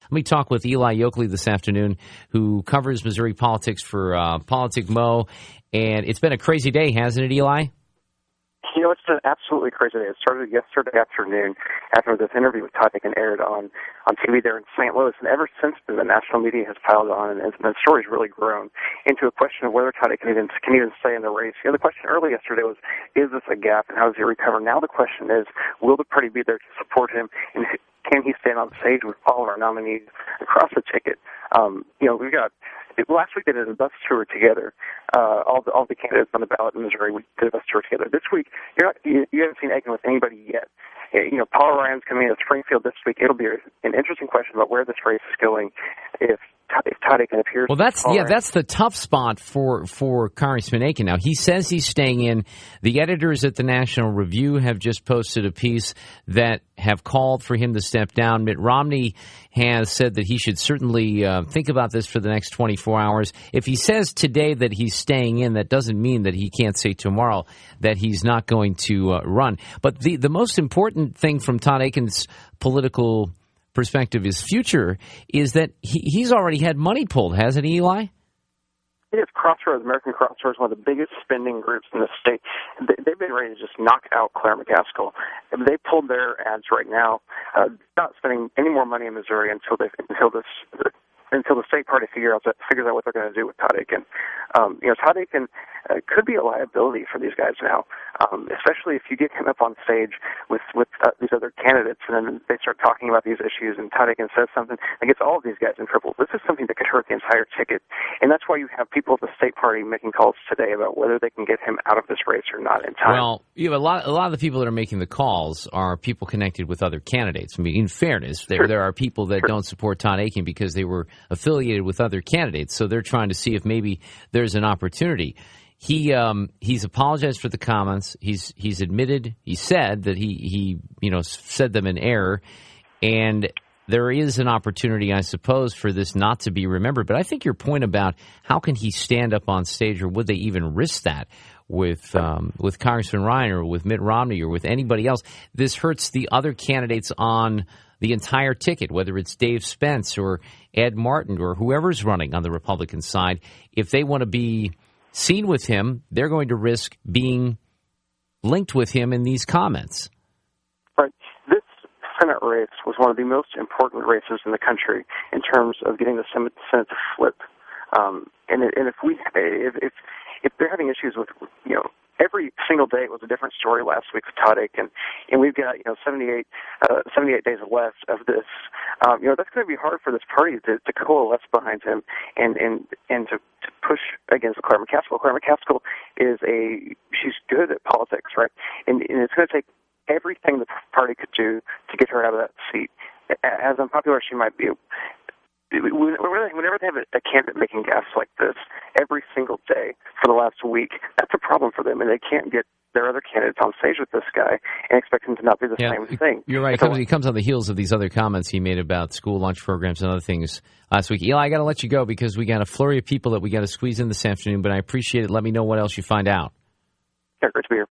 Let me talk with Eli Yokley this afternoon, who covers Missouri politics for PoliticMo. And it's been a crazy day, hasn't it, Eli? You know, it's an absolutely crazy day. It started yesterday afternoon after this interview with Todd Akin aired on TV there in St. Louis. And ever since then, the national media has piled on, and the story's really grown into a question of whether Todd Akin can even stay in the race. You know, the question early yesterday was, is this a gap, and how does he recover? Now the question is, will the party be there to support him, and can he stand on stage with all of our nominees across the ticket? You know, last week they did a bus tour together. All the candidates on the ballot in Missouri, we did a bus tour together. This week, you haven't seen Akin with anybody yet. You know, Paul Ryan's coming into Springfield this week. It'll be an interesting question about where this race is going if Todd Akin appears. Well, that's the tough spot for Congressman Akin. Now, he says he's staying in. The editors at the National Review have just posted a piece that have called for him to step down. Mitt Romney has said that he should certainly think about this for the next 24 hours. If he says today that he's staying in, that doesn't mean that he can't say tomorrow that he's not going to run. But the most important thing from Todd Akin's political perspective, his future, is that he's already had money pulled, hasn't he, Eli? It's Crossroads, American Crossroads, one of the biggest spending groups in the state. They've been ready to just knock out Claire McCaskill. They pulled their ads right now, not spending any more money in Missouri until the state party figures out what they're going to do with Todd Akin. Todd Akin could be a liability for these guys now, especially if you get him up on stage with these other candidates, and then they start talking about these issues, and Todd Akin says something that gets all of these guys in trouble. This is something that could hurt the entire ticket, and that's why you have people at the state party making calls today about whether they can get him out of this race or not in time. Well, a lot of the people that are making the calls are people connected with other candidates. I mean, in fairness, there are people that don't support Todd Akin because they were affiliated with other candidates, so they're trying to see if maybe there's an opportunity. He's apologized for the comments. He's admitted. He said that he said them in error, and there is an opportunity, I suppose, for this not to be remembered. But I think your point about how can he stand up on stage, or would they even risk that with Congressman Ryan or with Mitt Romney or with anybody else? This hurts the other candidates on the entire ticket, whether it's Dave Spence or Ed Martin or whoever's running on the Republican side. If they want to be seen with him, they're going to risk being linked with him in these comments. Right. This Senate race was one of the most important races in the country in terms of getting the Senate to flip. And if they're having issues with, every single day it was a different story last week with Todd Akin, and we've got 78 days left of this. That's going to be hard for this party to coalesce behind him and to push against Claire McCaskill. Claire McCaskill she's good at politics, right? And it's going to take everything the party could do to get her out of that seat. As unpopular as she might be, whenever they have a candidate making gaffes like this every single day for the last week, that's a problem for them, and they can't get their other candidates on stage with this guy and expect him to not do the same thing. You're right. He comes on the heels of these other comments he made about school lunch programs and other things last week. Eli, I got to let you go because we got a flurry of people that we got to squeeze in this afternoon, but I appreciate it. Let me know what else you find out. Yeah, great to be here.